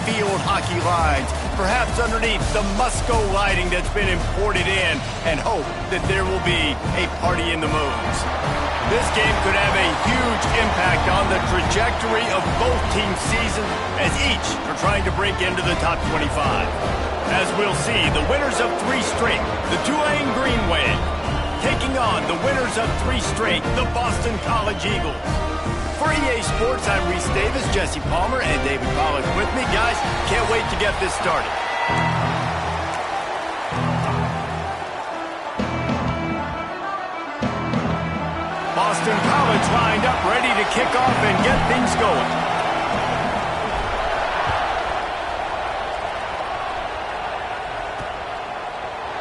field hockey lines, perhaps underneath the Musco lighting that's been imported in, and hope that there will be a party in the moons. This game could have a huge impact on the trajectory of both teams' seasons, as each are trying to break into the top 25. As we'll see, the winners of 3 straight, the Tulane Green Wave, taking on the winners of 3 straight, the Boston College Eagles. For EA Sports, I'm Reese Davis, Jesse Palmer, and David Pollack with me. Guys, can't wait to get this started. Boston College lined up, ready to kick off and get things going.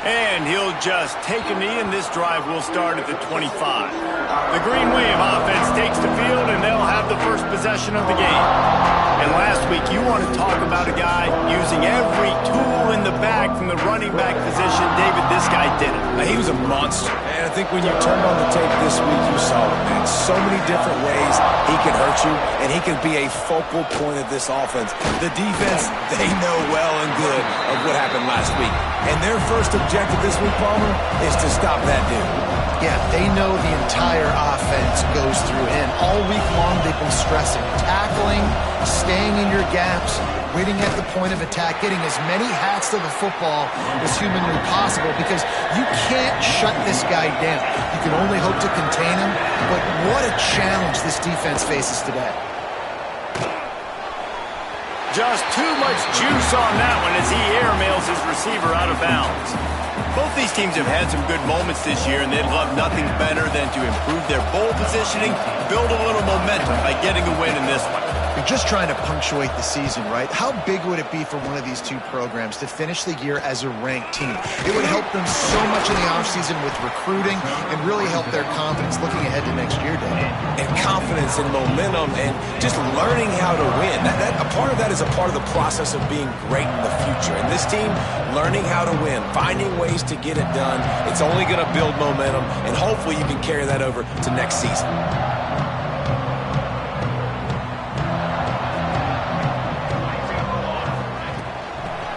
And he'll just take a knee, and this drive will start at the 25. The Green Wave offense takes the field, and they'll have the first possession of the game. And last week, you want to talk about a guy using every tool in the bag from the running back position. David, this guy did it. He was a monster. And I think when you turned on the tape this week, you saw it, man. So many different ways he could hurt you, and he could be a focal point of this offense. The defense, they know well and good of what happened last week. And their first objective this week, Palmer, is to stop that dude. Yeah, they know the entire offense goes through him. All week long, they've been stressing, tackling, staying in your gaps, waiting at the point of attack, getting as many hats to the football as humanly possible, because you can't shut this guy down. You can only hope to contain him, but what a challenge this defense faces today. Just too much juice on that one as he airmails his receiver out of bounds. Both these teams have had some good moments this year, and they'd love nothing better than to improve their bowl positioning, build a little momentum by getting a win in this one. You're just trying to punctuate the season, right? How big would it be for one of these two programs to finish the year as a ranked team? It would help them so much in the offseason with recruiting and really help their confidence looking ahead to next year, Dave. And confidence and momentum and just learning how to win. A part of that is a part of the process of being great in the future. And this team, learning how to win, finding ways to get it done, it's only going to build momentum, and hopefully you can carry that over to next season.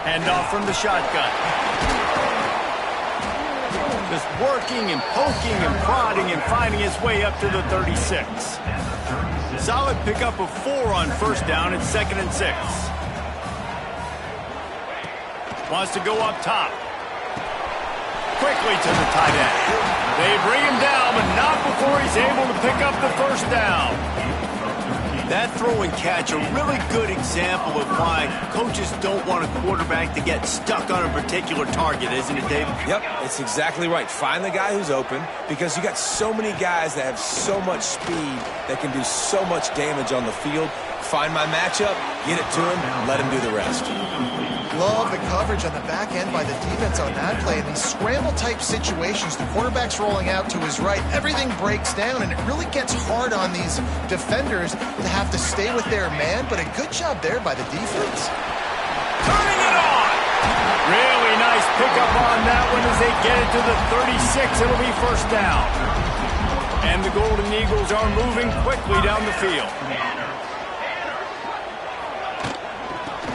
Handoff from the shotgun. Just working and poking and prodding and finding his way up to the 36. Solid pickup of 4 on first down and 2nd and 6. Wants to go up top. Quickly to the tight end. They bring him down, but not before he's able to pick up the first down. That throw and catch, a really good example of why coaches don't want a quarterback to get stuck on a particular target, isn't it, David? Yep, it's exactly right. Find the guy who's open, because you got so many guys that have so much speed that can do so much damage on the field. Find my matchup, get it to him, let him do the rest. Love the coverage on the back end by the defense on that play. In these scramble-type situations, the quarterback's rolling out to his right. Everything breaks down, and it really gets hard on these defenders to have to stay with their man, but a good job there by the defense. Turning it on! Really nice pickup on that one as they get it to the 36. It'll be first down. And the Golden Eagles are moving quickly down the field.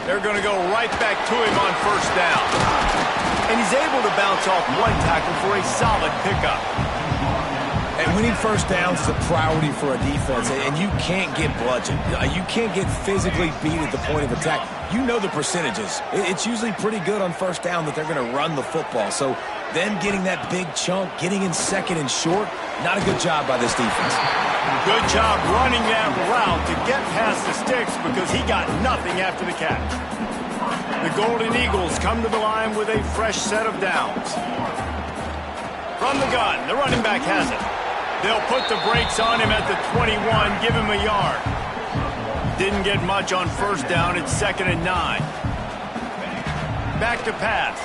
They're going to go right back to him on first down. And he's able to bounce off one tackle for a solid pickup. And winning first downs is a priority for a defense, and you can't get bludgeoned. You can't get physically beat at the point of attack. You know the percentages. It's usually pretty good on first down that they're going to run the football. So then getting that big chunk, getting in 2nd and short, not a good job by this defense. Good job running that route to get past the sticks because he got nothing after the catch. The Golden Eagles come to the line with a fresh set of downs. From the gun, the running back has it. They'll put the brakes on him at the 21, give him a yard. Didn't get much on first down. It's 2nd and 9. Back to pass.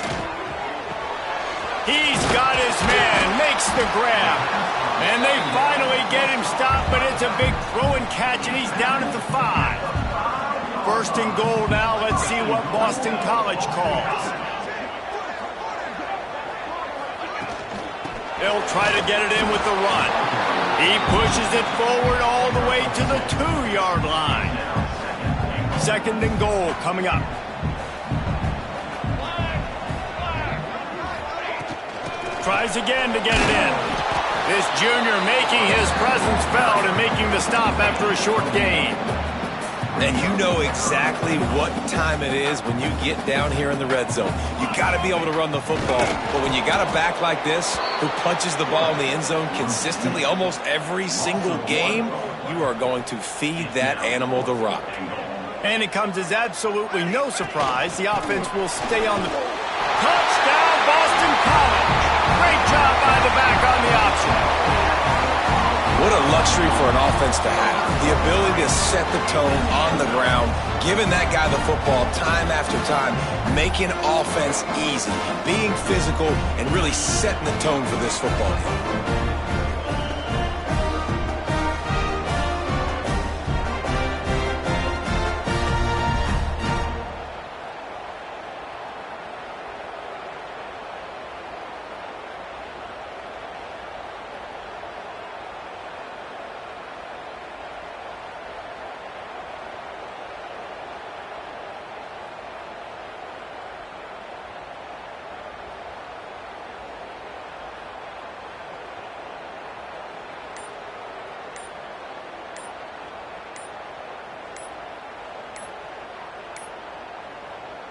He's got his man, makes the grab. And they finally get him stopped, but it's a big throw and catch, and he's down at the 5. First and goal now. Let's see what Boston College calls. They'll try to get it in with the run. He pushes it forward all the way to the 2-yard line. 2nd and goal coming up. Tries again to get it in. This junior making his presence felt and making the stop after a short gain. And you know exactly what time it is when you get down here in the red zone. You got to be able to run the football. But when you got a back like this who punches the ball in the end zone consistently almost every single game, you are going to feed that animal the rock. And it comes as absolutely no surprise. The offense will stay on the touchdown, Boston College. Great job by the back on the option. What a luxury for an offense to have. The ability to set the tone on the ground, giving that guy the football time after time, making offense easy, being physical, and really setting the tone for this football game.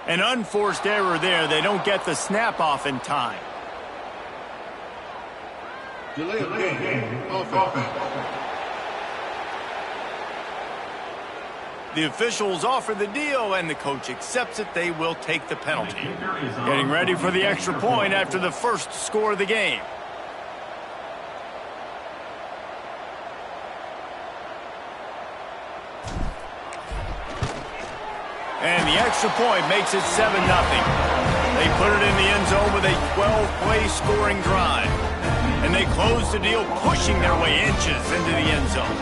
An unforced error there. They don't get the snap off in time. Delay of game. Offense. The officials offer the deal, and the coach accepts it. They will take the penalty. Getting ready for the extra point after the first score of the game. And the extra point makes it 7-0. They put it in the end zone with a 12-play scoring drive. And they close the deal, pushing their way inches into the end zone.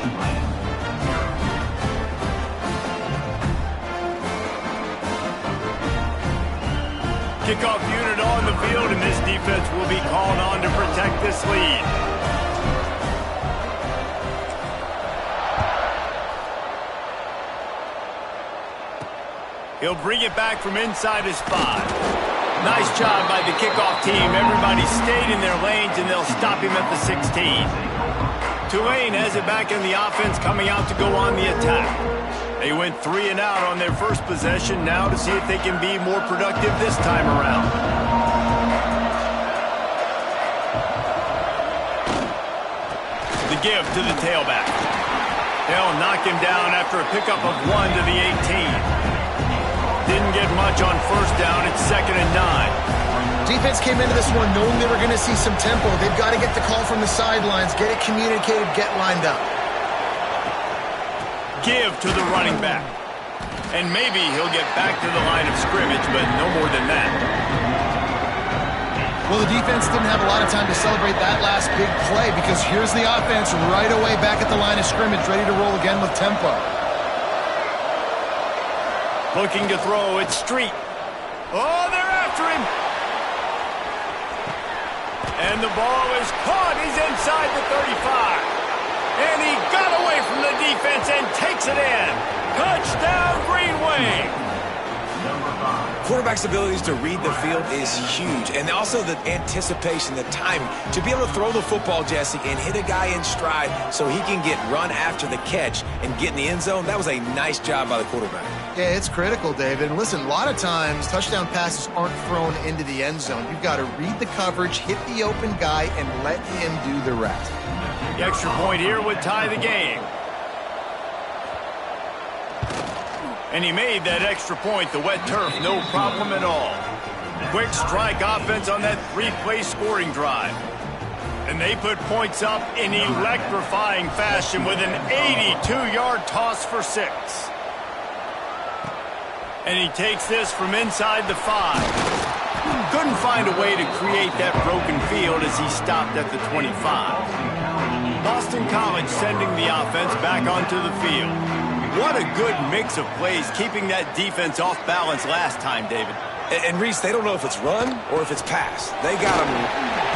Kickoff unit on the field, and this defense will be called on to protect this lead. He'll bring it back from inside his 5. Nice job by the kickoff team. Everybody stayed in their lanes, and they'll stop him at the 16. Tulane has it back in the offense, coming out to go on the attack. They went 3 and out on their first possession, now to see if they can be more productive this time around. The give to the tailback. They'll knock him down after a pickup of 1 to the 18. Didn't get much on first down. It's 2nd and 9. Defense came into this one knowing they were going to see some tempo. They've got to get the call from the sidelines, get it communicated, get lined up. Give to the running back. And maybe he'll get back to the line of scrimmage, but no more than that. Well, the defense didn't have a lot of time to celebrate that last big play because here's the offense right away back at the line of scrimmage, ready to roll again with tempo. Looking to throw, it's Street. Oh, they're after him. And the ball is caught. He's inside the 35. And he got away from the defense and takes it in. Touchdown, Green Wave. Quarterback's abilities to read the field is huge. And also the anticipation, the timing. To be able to throw the football, Jesse, and hit a guy in stride so he can get run after the catch and get in the end zone, that was a nice job by the quarterback. Yeah, it's critical, David. And listen, a lot of times touchdown passes aren't thrown into the end zone. You've got to read the coverage, hit the open guy, and let him do the rest. The extra point here would tie the game. And he made that extra point, the wet turf, no problem at all. Quick strike offense on that 3-play scoring drive. And they put points up in electrifying fashion with an 82-yard toss for 6. And he takes this from inside the 5. Couldn't find a way to create that broken field as he stopped at the 25. Boston College sending the offense back onto the field. What a good mix of plays, keeping that defense off balance last time, David. And Reese, they don't know if it's run or if it's pass. They got him.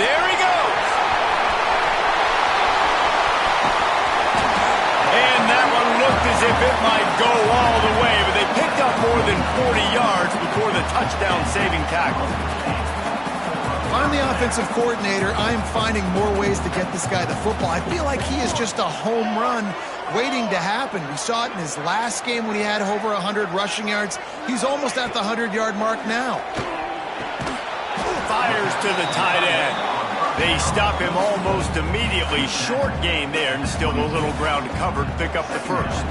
There he goes. And that one looked as if it might go all the way, but they pick more than 40 yards before the touchdown-saving tackle. If I'm the offensive coordinator, I'm finding more ways to get this guy the football. I feel like he is just a home run waiting to happen. We saw it in his last game when he had over 100 rushing yards. He's almost at the 100-yard mark now. Fires to the tight end. They stop him almost immediately. Short gain there, and still a little ground to cover to pick up the first.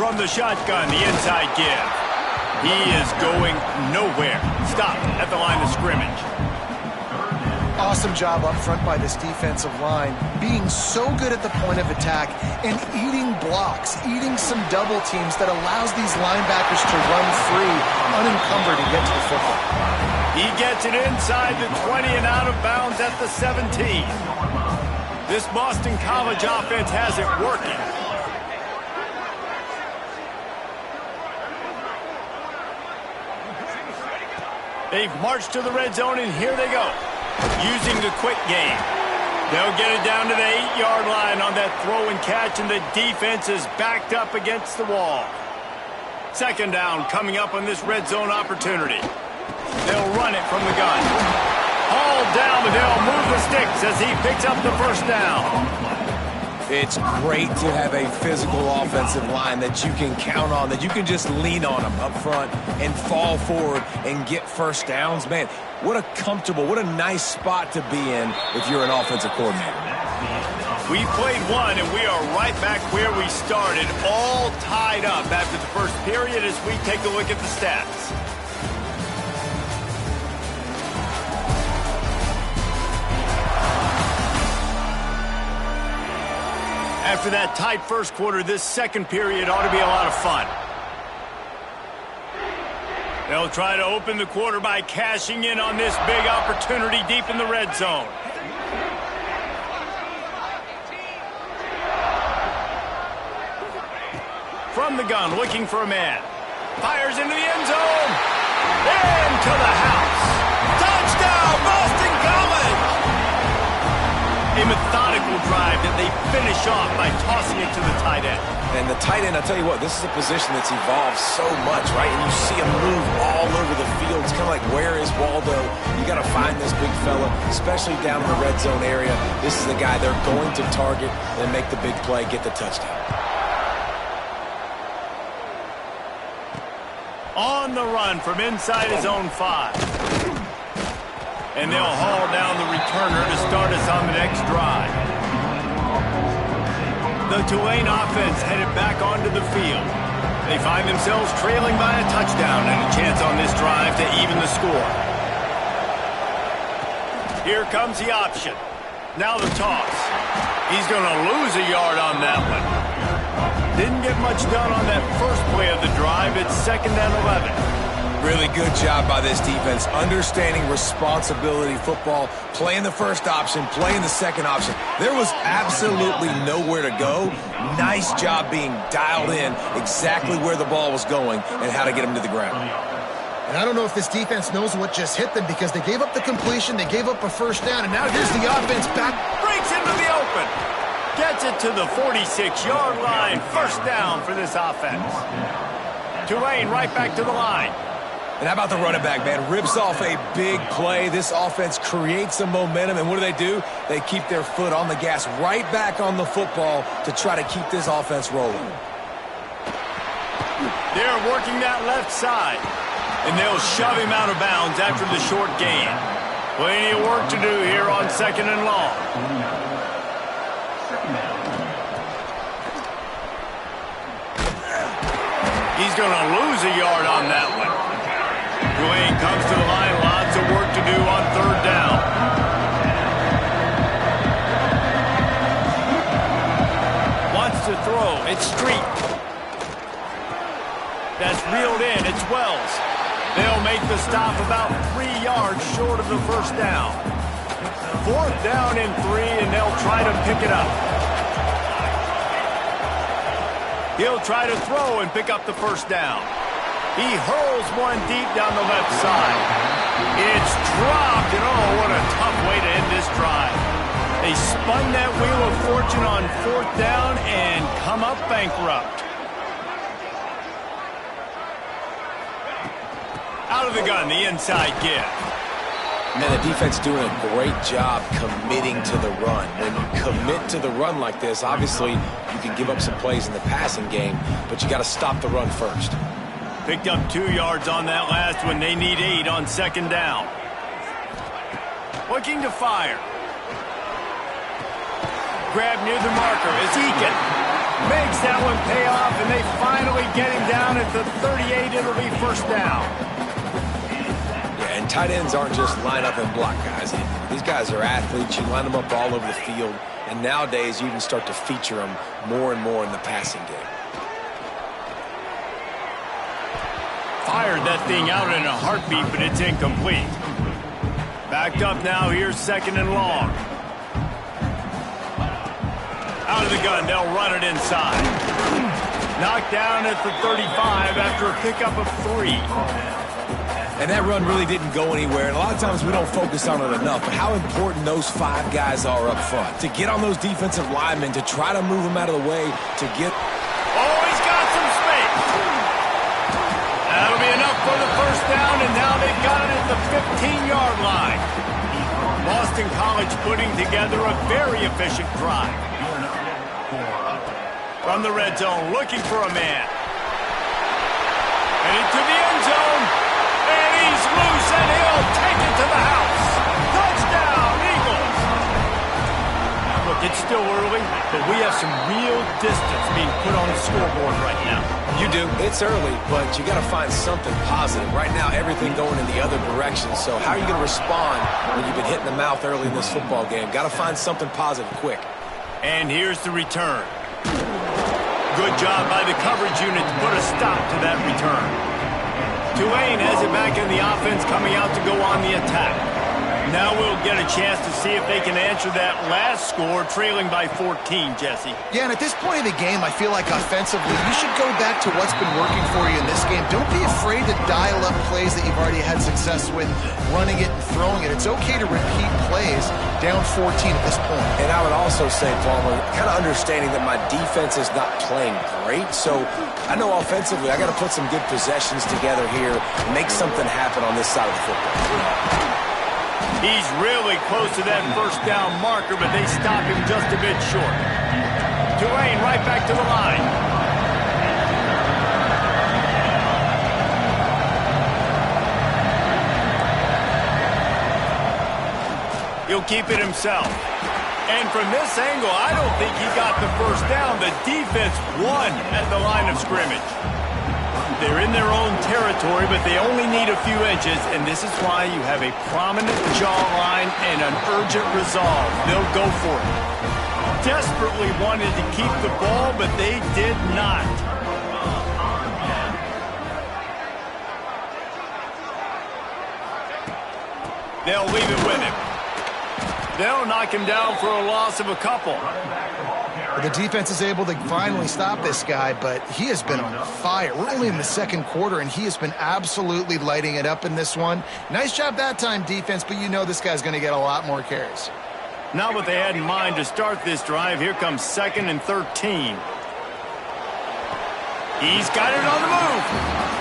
From the shotgun, the inside give. He is going nowhere. Stop at the line of scrimmage. Awesome job up front by this defensive line, being so good at the point of attack and eating blocks, eating some double teams that allows these linebackers to run free, unencumbered, and get to the football. He gets it inside the 20 and out of bounds at the 17. This Boston College offense has it working. They've marched to the red zone, and here they go, using the quick game. They'll get it down to the 8-yard line on that throw and catch, and the defense is backed up against the wall. Second down coming up on this red zone opportunity. They'll run it from the gun. Hauled down, but they'll move the sticks as he picks up the first down. It's great to have a physical offensive line that you can count on, that you can just lean on them up front and fall forward and get first downs. Man, what a comfortable, what a nice spot to be in if you're an offensive coordinator. We played one, and we are right back where we started, all tied up after the first period as we take a look at the stats. After that tight first quarter, this second period ought to be a lot of fun. They'll try to open the quarter by cashing in on this big opportunity deep in the red zone. From the gun, looking for a man. Fires into the end zone. Into the house. Touchdown, Boston College! A methodical drive that they finish off by tossing it to the tight end. And the tight end, I'll tell you what, this is a position that's evolved so much, right? And you see him move all over the field. It's kind of like, where is Waldo? You got to find this big fella, especially down in the red zone area. This is the guy they're going to target and make the big play, get the touchdown. On the run from inside his own 5. And they'll haul down the returner to start us on the next drive. The Tulane offense headed back onto the field. They find themselves trailing by a touchdown and a chance on this drive to even the score. Here comes the option. Now the toss. He's going to lose a yard on that one. Didn't get much done on that first play of the drive. It's 2nd and 11. Really good job by this defense, understanding responsibility football, playing the first option, playing the second option. There was absolutely nowhere to go. Nice job being dialed in exactly where the ball was going and how to get him to the ground. And I don't know if this defense knows what just hit them, because they gave up the completion, they gave up a first down, and now here's the offense back. Breaks into the open. Gets it to the 46-yard line. First down for this offense. Tulane right back to the line. And how about the running back, man? Rips off a big play. This offense creates some momentum, and what do? They keep their foot on the gas, right back on the football to try to keep this offense rolling. They're working that left side, and they'll shove him out of bounds after the short gain. Plenty of work to do here on 2nd and long. He's going to lose a yard on that one. Tulane comes to the line. Lots of work to do on 3rd down. Wants to throw. It's Street. That's reeled in. It's Wells. They'll make the stop about 3 yards short of the first down. 4th down and 3, and they'll try to pick it up. He'll try to throw and pick up the first down. He hurls one deep down the left side. It's dropped, and oh, what a tough way to end this drive. They spun that wheel of fortune on 4th down and come up bankrupt. Out of the gun, the inside give. And the defense doing a great job committing to the run. When you commit to the run like this, obviously you can give up some plays in the passing game, but you got to stop the run first. Picked up 2 yards on that last one. They need 8 on second down. Looking to fire. Grab near the marker as Eakin makes that one pay off, and they finally get him down at the 38. It'll be first down. Yeah, and tight ends aren't just line up and block guys. These guys are athletes. You line them up all over the field, and nowadays you can start to feature them more and more in the passing game. Fired that thing out in a heartbeat, but it's incomplete. Backed up now. Here's second and long. Out of the gun, they'll run it inside. Knocked down at the 35 after a pickup of 3. And that run really didn't go anywhere. And a lot of times we don't focus on it enough, but how important those 5 guys are up front. To get on those defensive linemen, to try to move them out of the way, to get... Oh, he's got some space. That'll be enough for the first down, and now they've got it at the 15-yard line. Boston College putting together a very efficient drive. From the red zone, looking for a man. And into the end zone. And he's loose, and he'll take it to the house. Touchdown, Eagles. Look, it's still early, but we have some real distance being put on the scoreboard right now. You do. It's early, but you got to find something positive. Right now, everything going in the other direction. So how are you going to respond when you've been hit in the mouth early in this football game? Got to find something positive quick. And here's the return. Good job by the coverage unit to put a stop to that return. Tulane has it back in the offense, coming out to go on the attack. Now we'll get a chance to see if they can answer that last score, trailing by 14, Jesse. Yeah, and at this point in the game, I feel like offensively, you should go back to what's been working for you in this game. Don't be afraid to dial up plays that you've already had success with, running it and throwing it. It's okay to repeat plays down 14 at this point. And I would also say, Palmer, kind of understanding that my defense is not playing great, so I know offensively I got to put some good possessions together here and make something happen on this side of the football. He's really close to that first down marker, but they stop him just a bit short. Tulane right back to the line. He'll keep it himself. And from this angle, I don't think he got the first down. The defense won at the line of scrimmage. They're in their own territory, but they only need a few inches, and this is why you have a prominent jawline and an urgent resolve. They'll go for it. Desperately wanted to keep the ball, but they did not. They'll leave it with him. They'll knock him down for a loss of a couple. The defense is able to finally stop this guy, but he has been on fire. We're only in the second quarter, and he has been absolutely lighting it up in this one. Nice job that time, defense, but you know this guy's going to get a lot more carries. Not what they had in mind to start this drive. Here comes 2nd and 13. He's got it on the move.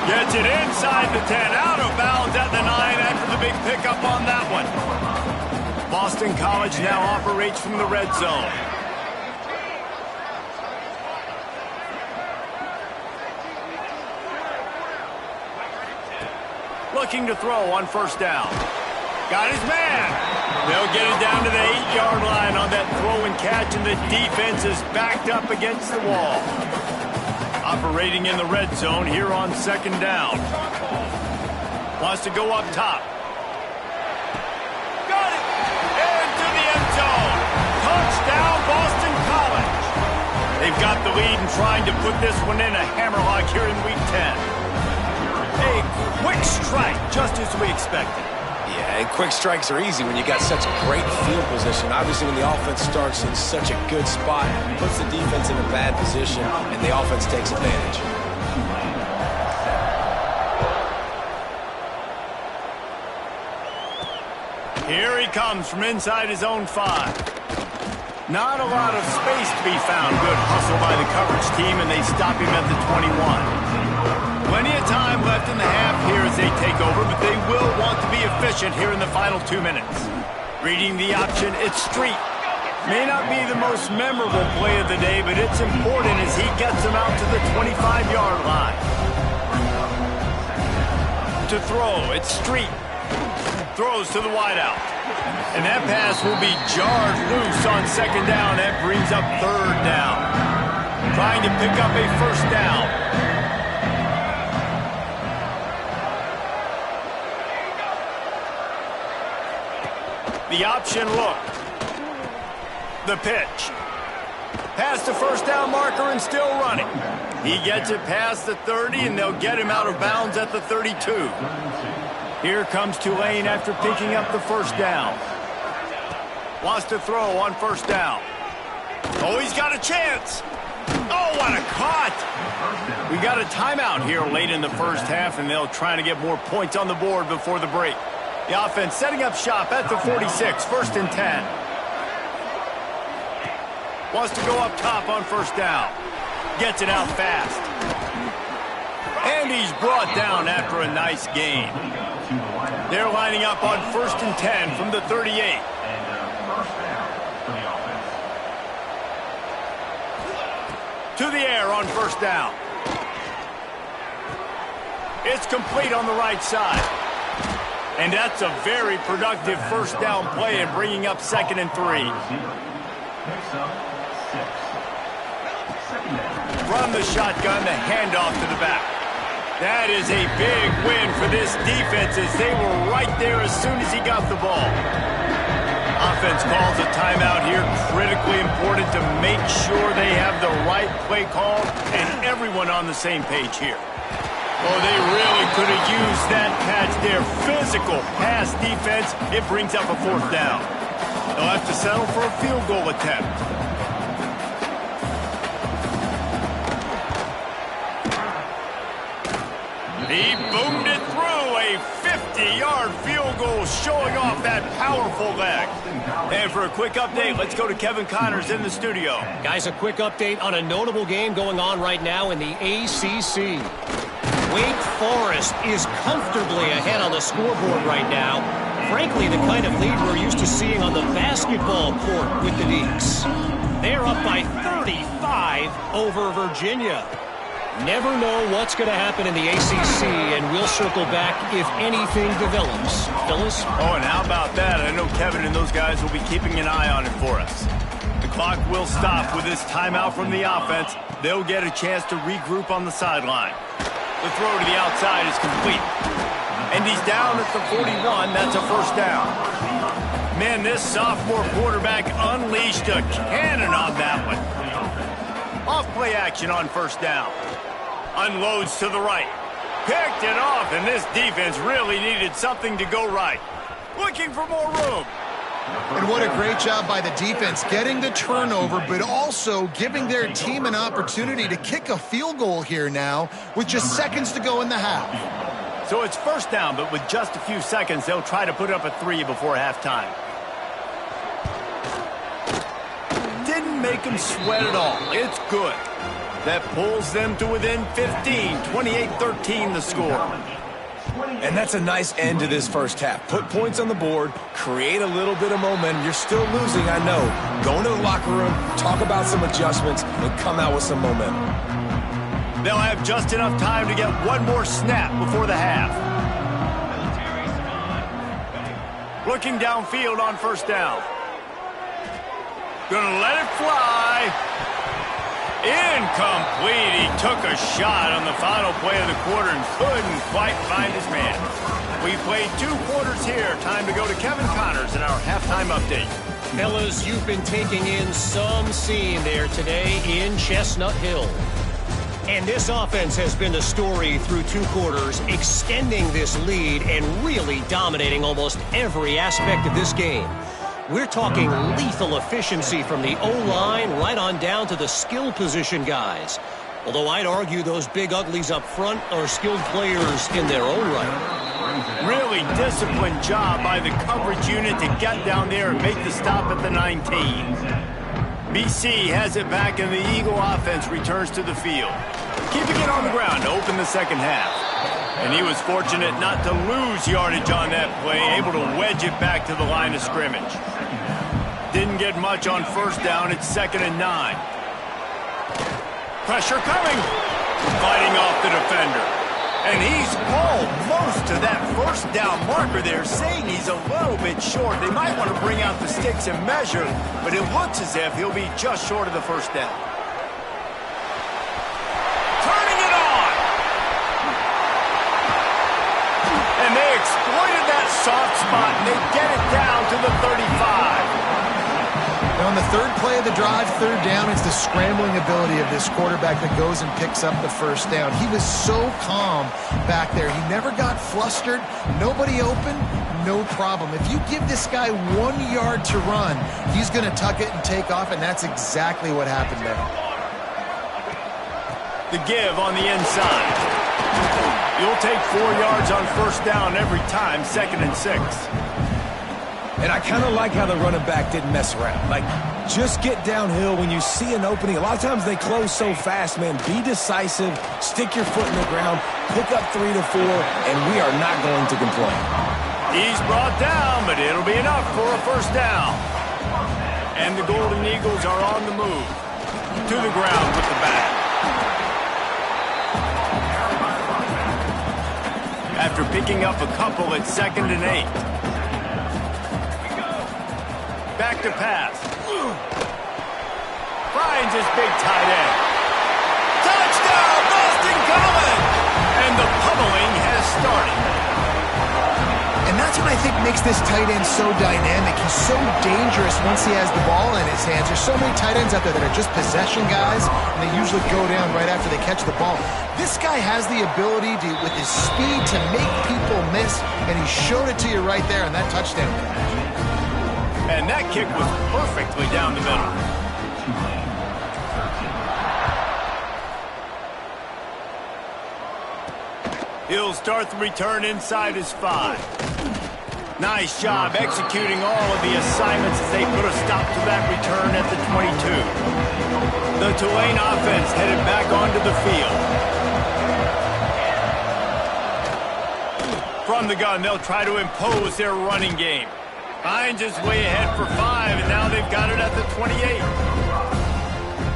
Gets it inside the 10, out of bounds at the 9 after the big pickup on that one. Boston College now operates from the red zone. Looking to throw on first down. Got his man. They'll get it down to the 8-yard line on that throw and catch, and the defense is backed up against the wall. Operating in the red zone here on second down. Wants to go up top. Got it! Into the end zone. Touchdown, Boston College. They've got the lead and trying to put this one in a hammerlock here in Week 10. A quick strike, just as we expected. Yeah, and quick strikes are easy when you got such great field position. Obviously, when the offense starts in such a good spot, it puts the defense in a bad position, and the offense takes advantage. Here he comes from inside his own 5. Not a lot of space to be found. Good hustle by the coverage team, and they stop him at the 21. Plenty of time left in the half here. as they take over, but they will want to be efficient here in the final 2 minutes. Reading the option, it's Street. May not be the most memorable play of the day, but it's important as he gets them out to the 25-yard line. To throw, it's Street. Throws to the wideout. And that pass will be jarred loose on second down. That brings up third down. Trying to pick up a first down. The option look. The pitch. Past the first down marker and still running. He gets it past the 30, and they'll get him out of bounds at the 32. Here comes Tulane after picking up the first down. Wants to throw on first down. Oh, he's got a chance. Oh, what a cut. We got a timeout here late in the first half, and they'll try to get more points on the board before the break. The offense setting up shop at the 46, first and 10. Wants to go up top on first down. Gets it out fast. And he's brought down after a nice gain. They're lining up on first and 10 from the 38. To the air on first down. It's complete on the right side. And that's a very productive first down play and bringing up second and 3. From the shotgun, the handoff to the back. That is a big win for this defense as they were right there as soon as he got the ball. Offense calls a timeout here. Critically important to make sure they have the right play call and everyone on the same page here. Oh, they really could have used that catch there. Physical pass defense. It brings up a fourth down. They'll have to settle for a field goal attempt. He boomed it through, a 50-yard field goal showing off that powerful leg. And for a quick update, let's go to Kevin Connors in the studio. Guys, a quick update on a notable game going on right now in the ACC. Wake Forest is comfortably ahead on the scoreboard right now. Frankly, the kind of lead we're used to seeing on the basketball court with the Deacs. They're up by 35 over Virginia. Never know what's going to happen in the ACC, and we'll circle back if anything develops. Phyllis? Oh, and how about that? I know Kevin and those guys will be keeping an eye on it for us. The clock will stop with this timeout from the offense. They'll get a chance to regroup on the sideline. The throw to the outside is complete. And he's down at the 41. That's a first down. Man, this sophomore quarterback unleashed a cannon on that one. Off play action on first down. Unloads to the right. Picked it off, and this defense really needed something to go right. Looking for more room. And what a great job by the defense getting the turnover, but also giving their team an opportunity to kick a field goal here now with just seconds to go in the half. So it's first down, but with just a few seconds, they'll try to put up a 3 before halftime. Didn't make them sweat at all. It's good. That pulls them to within 15, 28-13 the score. And that's a nice end to this first half. Put points on the board, create a little bit of momentum. You're still losing, I know. Go into the locker room, talk about some adjustments, and come out with some momentum. They'll have just enough time to get one more snap before the half. Looking downfield on first down. Gonna let it fly. Incomplete. He took a shot on the final play of the quarter and couldn't quite find his man. We played 2 quarters here. Time to go to Kevin Connors in our halftime update. Fellas, you've been taking in some scene there today in Chestnut Hill. And this offense has been the story through 2 quarters, extending this lead and really dominating almost every aspect of this game. We're talking lethal efficiency from the O-line right on down to the skill position guys. Although I'd argue those big uglies up front are skilled players in their own right. Really disciplined job by the coverage unit to get down there and make the stop at the 19. BC has it back and the Eagle offense returns to the field. Keeping it on the ground to open the second half. And he was fortunate not to lose yardage on that play, able to wedge it back to the line of scrimmage. Didn't get much on first down. It's 2nd and 9. Pressure coming. Fighting off the defender. And he's almost to that first down marker there, saying he's a little bit short. They might want to bring out the sticks and measure, but it looks as if he'll be just short of the first down. Turning it on. And they exploited that soft spot, and they get it down to the 35. On the third play of the drive, third down, it's the scrambling ability of this quarterback that goes and picks up the first down. He was so calm back there. He never got flustered. Nobody open, no problem. If you give this guy 1 yard to run, he's going to tuck it and take off, and that's exactly what happened there. The give on the inside. You'll take 4 yards on first down every time, 2nd and 6. And I kind of like how the running back didn't mess around. Like, just get downhill when you see an opening. A lot of times they close so fast, man. Be decisive, stick your foot in the ground, pick up 3 to 4, and we are not going to complain. He's brought down, but it'll be enough for a first down. And the Golden Eagles are on the move. To the ground with the bat. After picking up a couple at 2nd and 8. Back to pass. Finds his big tight end. Touchdown, Boston College! And the pummeling has started. And that's what I think makes this tight end so dynamic. He's so dangerous once he has the ball in his hands. There's so many tight ends out there that are just possession guys, and they usually go down right after they catch the ball. This guy has the ability to, with his speed, to make people miss, and he showed it to you right there in that touchdown catch. And that kick was perfectly down the middle. He'll start the return inside his 5. Nice job executing all of the assignments as they put a stop to that return at the 22. The Tulane offense headed back onto the field. From the gun, they'll try to impose their running game. Finds his way ahead for 5, and now they've got it at the 28.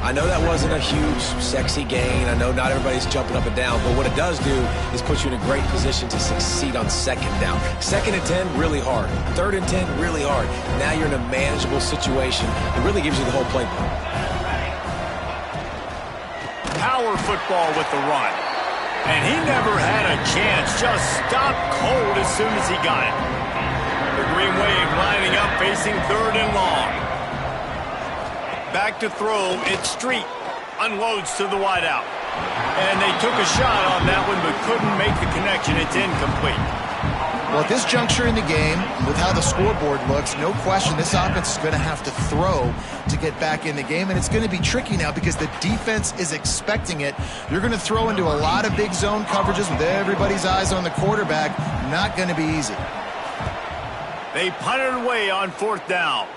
I know that wasn't a huge, sexy gain. I know not everybody's jumping up and down, but what it does do is put you in a great position to succeed on 2nd down. 2nd and 10, really hard. 3rd and 10, really hard. Now you're in a manageable situation. It really gives you the whole playbook. Power football with the run. And he never had a chance. Just stopped cold as soon as he got it. The Green Wave lining up, facing 3rd and long. Back to throw, it's Street. Unloads to the wideout. And they took a shot on that one, but couldn't make the connection. It's incomplete. Well, at this juncture in the game, with how the scoreboard looks, no question this offense is going to have to throw to get back in the game, and it's going to be tricky now because the defense is expecting it. You're going to throw into a lot of big zone coverages with everybody's eyes on the quarterback. Not going to be easy. They punted away on 4th down.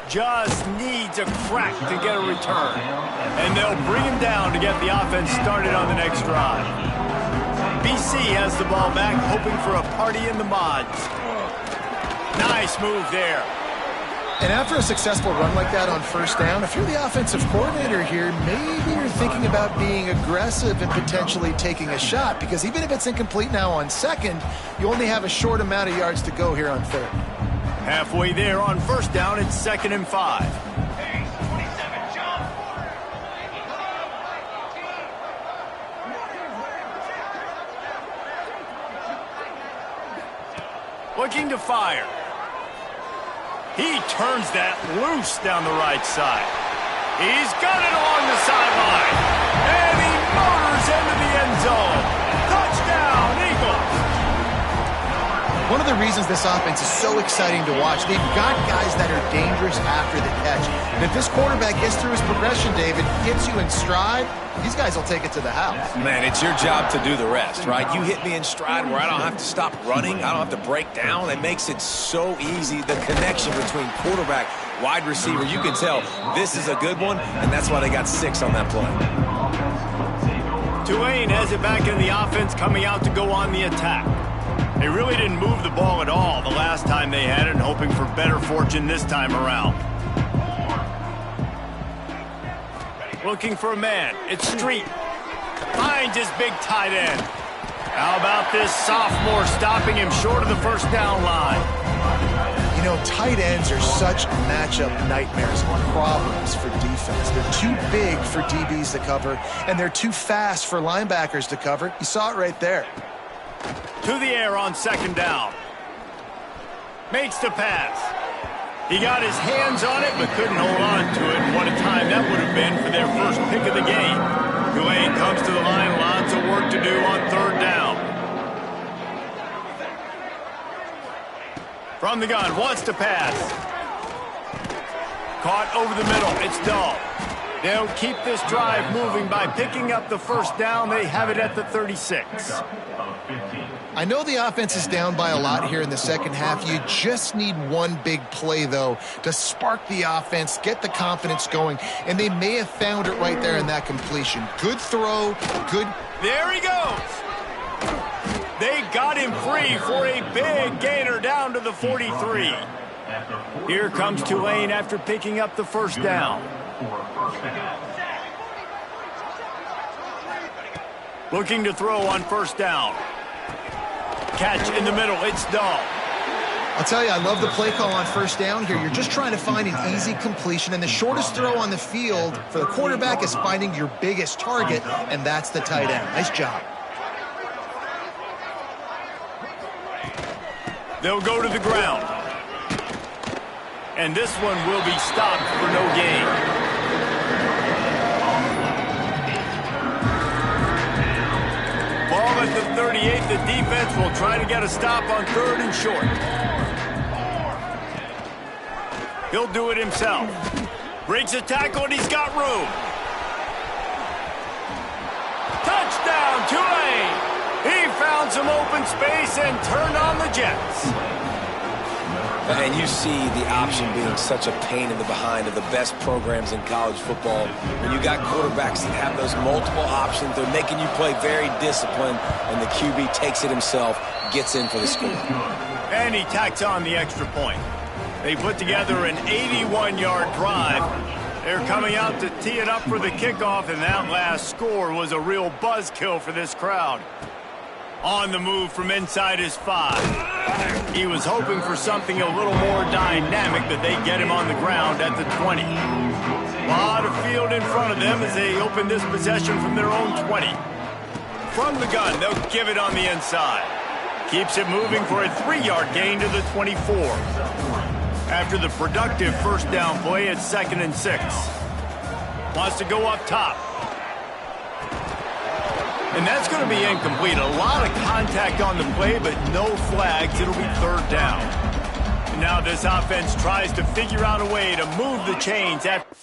Just needs a crack to get a return. And they'll bring him down to get the offense started on the next drive. BC has the ball back, hoping for a party in the mods. Nice move there. And after a successful run like that on first down, if you're the offensive coordinator here, maybe you're thinking about being aggressive and potentially taking a shot, because even if it's incomplete now on 2nd, you only have a short amount of yards to go here on 3rd. Halfway there on first down, it's 2nd and 5. Looking to fire. He turns that loose down the right side. He's got it along the sideline. And he motors into the end zone. Touchdown, Eagles. One of the reasons this offense is so exciting to watch, they've got guys that are dangerous after the catch. And if this quarterback gets through his progression, David, hits you in stride, these guys will take it to the house. Man, it's your job to do the rest, right? You hit me in stride where I don't have to stop running. I don't have to break down. It makes it so easy. The connection between quarterback, wide receiver, you can tell this is a good one, and that's why they got 6 on that play. Tulane has it back in the offense, coming out to go on the attack. They really didn't move the ball at all the last time they had it, and hoping for better fortune this time around. Looking for a man. It's Street. Finds his big tight end. How about this sophomore stopping him short of the first down line? You know, tight ends are such matchup nightmares and problems for defense. They're too big for DBs to cover, and they're too fast for linebackers to cover. You saw it right there. To the air on second down. Makes the pass. He got his hands on it, but couldn't hold on to it. And what a time that would have been for their first pick of the game. Tulane comes to the line. Lots of work to do on third down. From the gun, wants to pass. Caught over the middle. It's Dahl. They'll keep this drive moving by picking up the first down. They have it at the 36. I know the offense is down by a lot here in the second half. You just need one big play, though, to spark the offense, get the confidence going, and they may have found it right there in that completion. Good throw, good... There he goes! They got him free for a big gainer down to the 43. Here comes Tulane after picking up the first down. Looking to throw on first down. Catch in the middle. It's Dahl. I'll tell you, I love the play call on first down here. You're just trying to find an easy completion, and the shortest throw on the field for the quarterback is finding your biggest target, and that's the tight end. Nice job. They'll go to the ground. And this one will be stopped for no gain. Ball at the 38. The defense will try to get a stop on third and short. He'll do it himself. Breaks a tackle, and he's got room. Touchdown, Tulane! He found some open space and turned on the Jets. And you see the option being such a pain in the behind of the best programs in college football. When you got quarterbacks that have those multiple options, they're making you play very disciplined, and the QB takes it himself, gets in for the score. And he tacks on the extra point. They put together an 81-yard drive. They're coming out to tee it up for the kickoff, and that last score was a real buzzkill for this crowd. On the move from inside his 5. He was hoping for something a little more dynamic, but they get him on the ground at the 20. A lot of field in front of them as they open this possession from their own 20. From the gun, they'll give it on the inside. Keeps it moving for a 3-yard gain to the 24. After the productive first down play, it's 2nd and 6. Wants to go up top. And that's going to be incomplete. A lot of contact on the play, but no flags. It'll be third down. And now this offense tries to figure out a way to move the chains after...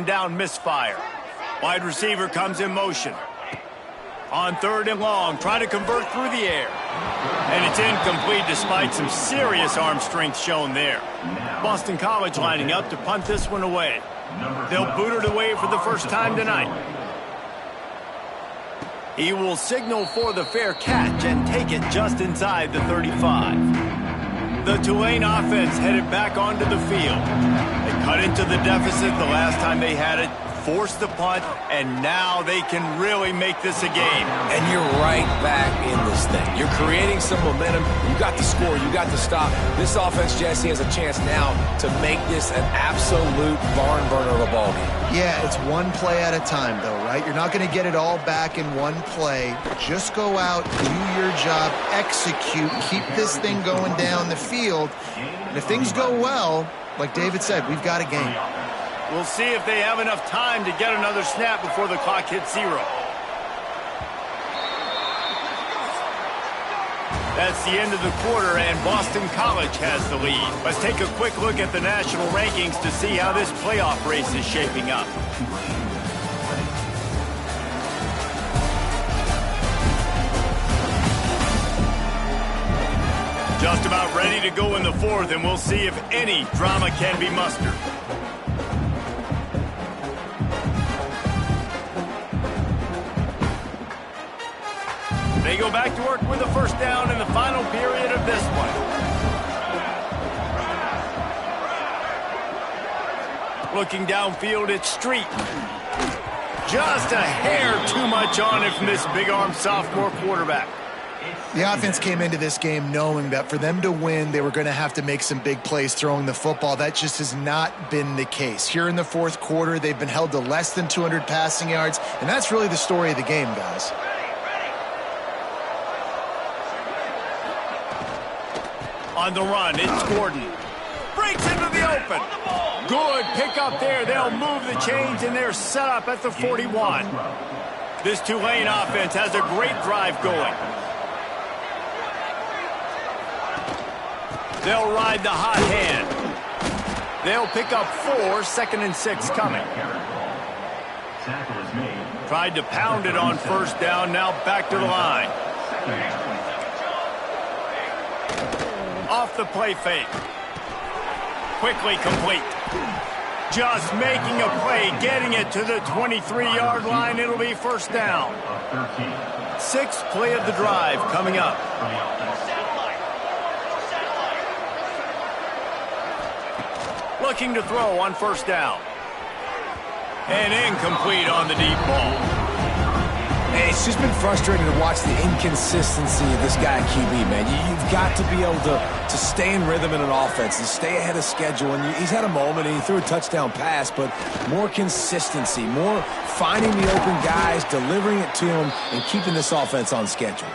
down misfire. Wide receiver comes in motion. On third and long, trying to convert through the air. And it's incomplete despite some serious arm strength shown there. Boston College lining up to punt this one away. They'll boot it away for the first time tonight. He will signal for the fair catch and take it just inside the 35. The Tulane offense headed back onto the field. They cut into the deficit the last time they had it, force the punt, and now they can really make this a game. And you're right back in this thing. You're creating some momentum. You got the score. You got the stop. This offense, Jesse, has a chance now to make this an absolute barn burner of a ball game. Yeah, it's one play at a time, though, right? You're not going to get it all back in one play. Just go out, do your job, execute, keep this thing going down the field. And if things go well, like David said, we've got a game. We'll see if they have enough time to get another snap before the clock hits 0. That's the end of the quarter, and Boston College has the lead. Let's take a quick look at the national rankings to see how this playoff race is shaping up. Just about ready to go in the 4th, and we'll see if any drama can be mustered. They go back to work with a first down in the final period of this one. Looking downfield, it's Street. Just a hair too much on it from this big-arm sophomore quarterback. The offense came into this game knowing that for them to win, they were going to have to make some big plays throwing the football. That just has not been the case. Here in the 4th quarter, they've been held to less than 200 passing yards, and that's really the story of the game, guys. On the run, it's Gordon. Breaks into the open. Good pick up there. They'll move the chains, and they're set up at the 41. This Tulane offense has a great drive going. They'll ride the hot hand. They'll pick up 4, 2nd and 6 coming. Tried to pound it on first down, now back to the line. Off the play fake. Quickly complete. Just making a play, getting it to the 23-yard line. It'll be first down. 6th play of the drive coming up. Looking to throw on first down. And incomplete on the deep ball. Hey, it's just been frustrating to watch the inconsistency of this guy at QB, man. You've got to be able to stay in rhythm in an offense and stay ahead of schedule. And he's had a moment, and he threw a touchdown pass, but more consistency, more finding the open guys, delivering it to them, and keeping this offense on schedule.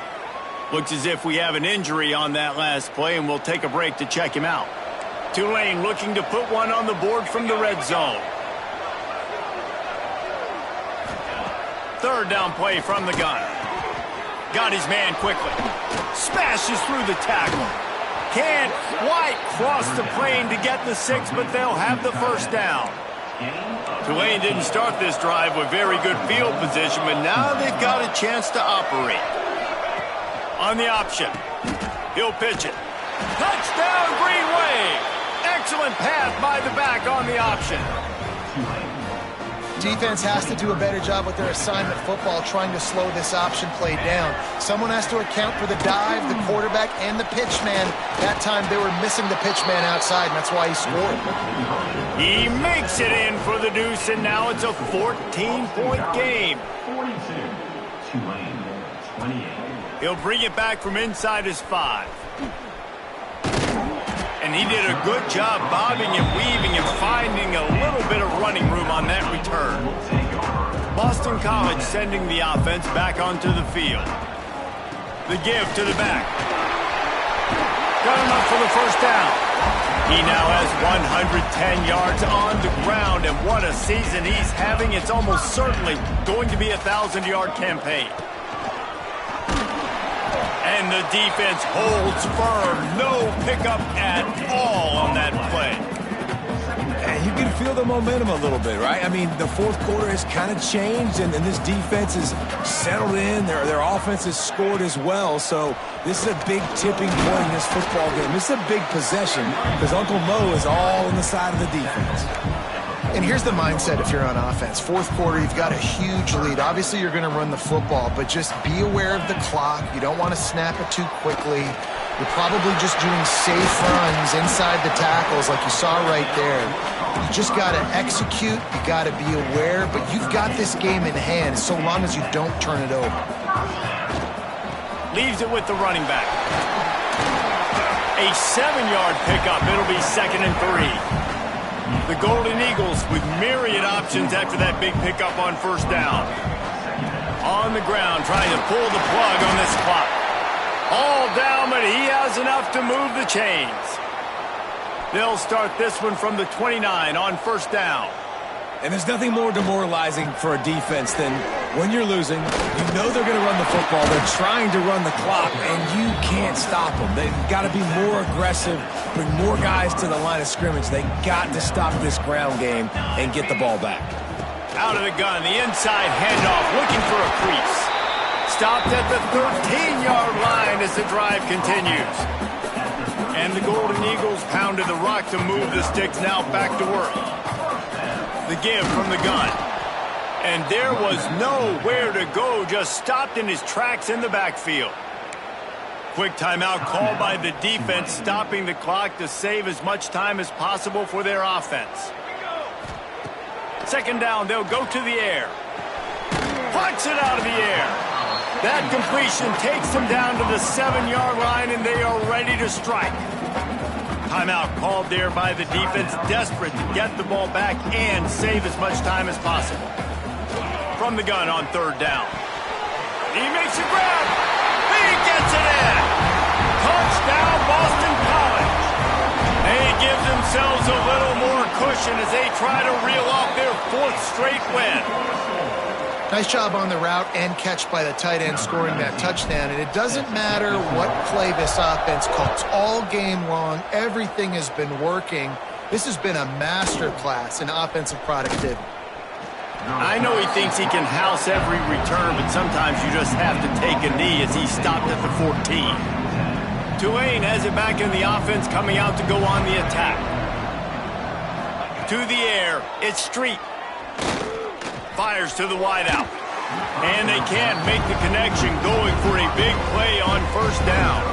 Looks as if we have an injury on that last play, and we'll take a break to check him out. Tulane looking to put one on the board from the red zone. 3rd down play from the gun. Got his man quickly. Smashes through the tackle. Can't quite cross the plane to get the 6, but they'll have the first down. Tulane didn't start this drive with very good field position, but now they've got a chance to operate. On the option. He'll pitch it. Touchdown, Green Wave! Excellent pass by the back on the option. Defense has to do a better job with their assignment football, trying to slow this option play down. Someone has to account for the dive, the quarterback, and the pitch man. That time they were missing the pitch man outside, and that's why he scored. He makes it in for the deuce, and now it's a 14-point game. 42, Tulane, 28. He'll bring it back from inside his 5. And he did a good job bobbing and weaving and finding a little bit of running room on that return. Boston College sending the offense back onto the field. The give to the back. Got him up for the first down. He now has 110 yards on the ground, and what a season he's having. It's almost certainly going to be a 1,000-yard campaign. And the defense holds firm. No pickup at all on that play. And you can feel the momentum a little bit, right? I mean, the 4th quarter has kind of changed, and this defense is settled in. Their offense has scored as well. So this is a big tipping point in this football game. This is a big possession because Uncle Mo is all on the side of the defense. And here's the mindset if you're on offense. 4th quarter, you've got a huge lead. Obviously, you're going to run the football, but just be aware of the clock. You don't want to snap it too quickly. You're probably just doing safe runs inside the tackles like you saw right there. You just got to execute. You got to be aware, but you've got this game in hand so long as you don't turn it over. Leaves it with the running back. A 7-yard pickup. It'll be 2nd and 3. The Golden Eagles with myriad options after that big pickup on first down. On the ground, trying to pull the plug on this clock. All down, but he has enough to move the chains. They'll start this one from the 29 on first down. And there's nothing more demoralizing for a defense than when you're losing, you know they're going to run the football, they're trying to run the clock, and you can't stop them. They've got to be more aggressive, bring more guys to the line of scrimmage. They got to stop this ground game and get the ball back. Out of the gun, the inside handoff, looking for a crease. Stopped at the 13-yard line as the drive continues. And the Golden Eagles pounded the rock to move the sticks, now back to work. The give from the gun. And there was nowhere to go, just stopped in his tracks in the backfield. Quick timeout called by the defense, stopping the clock to save as much time as possible for their offense. Second down, they'll go to the air. Punch it out of the air. That completion takes them down to the 7-yard line, and they are ready to strike. Timeout called there by the defense, desperate to get the ball back and save as much time as possible. From the gun on third down. He makes a grab. He gets it in. Touchdown, Boston College. They give themselves a little more cushion as they try to reel off their 4th straight win. Nice job on the route and catch by the tight end scoring that touchdown. And it doesn't matter what play this offense calls. All game long, everything has been working. This has been a masterclass in offensive productivity. I know he thinks he can house every return, but sometimes you just have to take a knee as he stopped at the 14. Tulane has it back in the offense, coming out to go on the attack. To the air, it's Street. Fires to the wideout. And they can't make the connection, going for a big play on first down.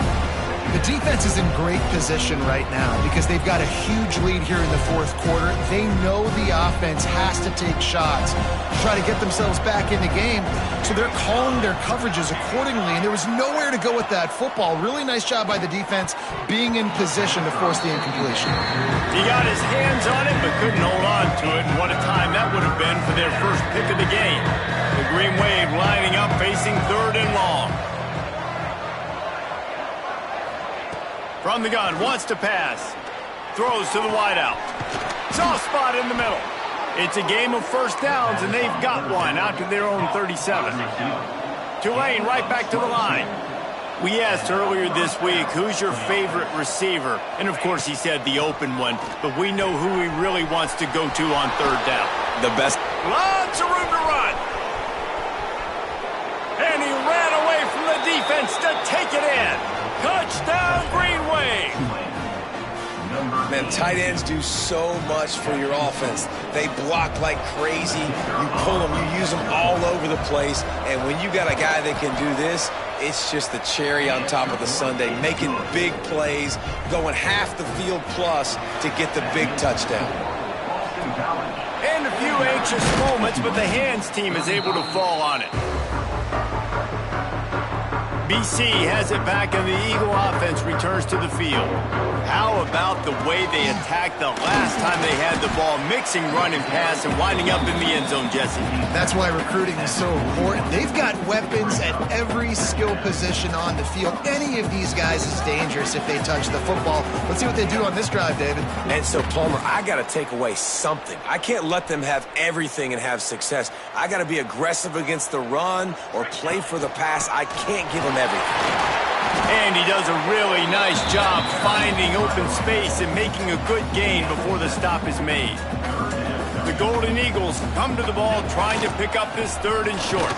The defense is in great position right now because they've got a huge lead here in the 4th quarter. They know the offense has to take shots to try to get themselves back in the game, so they're calling their coverages accordingly, and there was nowhere to go with that football. Really nice job by the defense being in position to force the incompletion. He got his hands on it but couldn't hold on to it, and what a time that would have been for their first pick of the game. The Green Wave lining up, facing 3rd and long. From the gun, wants to pass. Throws to the wideout. Soft spot in the middle. It's a game of first downs, and they've got one out to their own 37. Tulane right back to the line. We asked earlier this week, who's your favorite receiver? And, of course, he said the open one, but we know who he really wants to go to on third down. The best. Lots of room to run. And he ran away from the defense to take it in. Touchdown, Green Wave. Man, tight ends do so much for your offense. They block like crazy. You pull them, you use them all over the place. And when you got a guy that can do this, it's just the cherry on top of the sundae, making big plays, going half the field plus to get the big touchdown. And a few anxious moments, but the hands team is able to fall on it. BC has it back, and the Eagle offense returns to the field. How about the way they attacked the last time they had the ball, mixing run and pass and winding up in the end zone, Jesse? That's why recruiting is so important. They've got weapons at every skill position on the field. Any of these guys is dangerous if they touch the football. Let's see what they do on this drive, David. And so, Palmer, I got to take away something. I can't let them have everything and have success. I got to be aggressive against the run or play for the pass. I can't give them everything. And he does a really nice job finding open space and making a good gain before the stop is made. The Golden Eagles come to the ball trying to pick up this 3rd and short.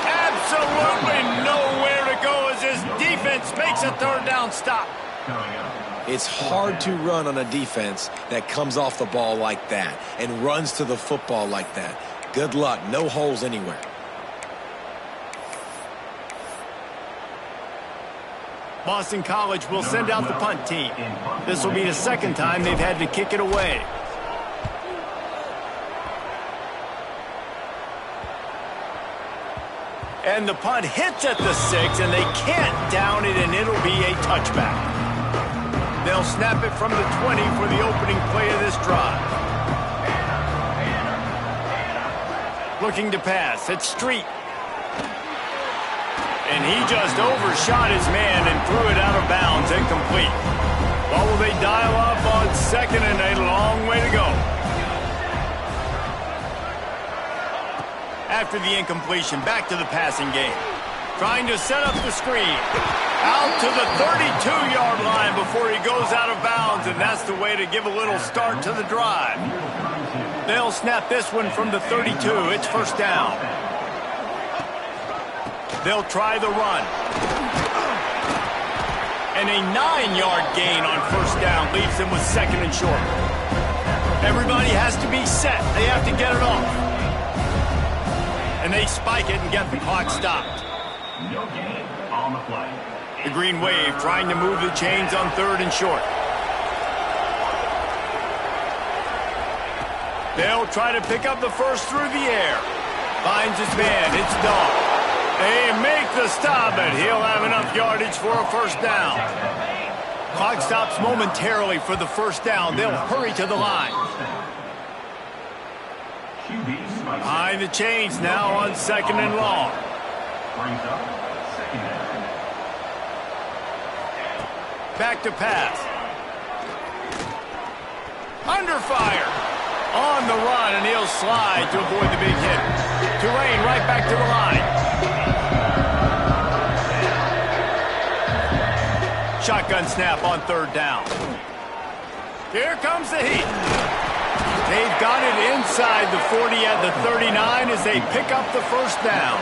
Absolutely nowhere to go as his defense makes a 3rd down stop. It's hard to run on a defense that comes off the ball like that and runs to the football like that. Good luck. No holes anywhere. Boston College will send out the punt team. This will be the second time they've had to kick it away. And the punt hits at the 6, and they can't down it, and it'll be a touchback. They'll snap it from the 20 for the opening play of this drive. Looking to pass. It's Street. And he just overshot his man and threw it out of bounds, incomplete. What will they dial up on second, and a long way to go. After the incompletion, back to the passing game. Trying to set up the screen. Out to the 32-yard line before he goes out of bounds, and that's the way to give a little start to the drive. They'll snap this one from the 32. It's first down. They'll try the run. And a 9-yard gain on first down leaves them with second and short. Everybody has to be set. They have to get it off. And they spike it and get the clock stopped. No gain on the play. The Green Wave trying to move the chains on third and short. They'll try to pick up the first through the air. Finds his man. It's Dog. They make the stop, and he'll have enough yardage for a first down. Clock stops momentarily for the first down. They'll hurry to the line. Behind the chains now on second and long. Brings up second down. Back to pass. Under fire. On the run, and he'll slide to avoid the big hit. Tulane right back to the line. Shotgun snap on third down. Here comes the heat. They've got it inside the 40 at the 39 as they pick up the first down.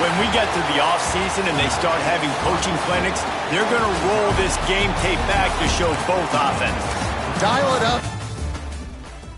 When we get to the offseason and they start having coaching clinics, they're going to roll this game tape back to show both offenses. Dial it up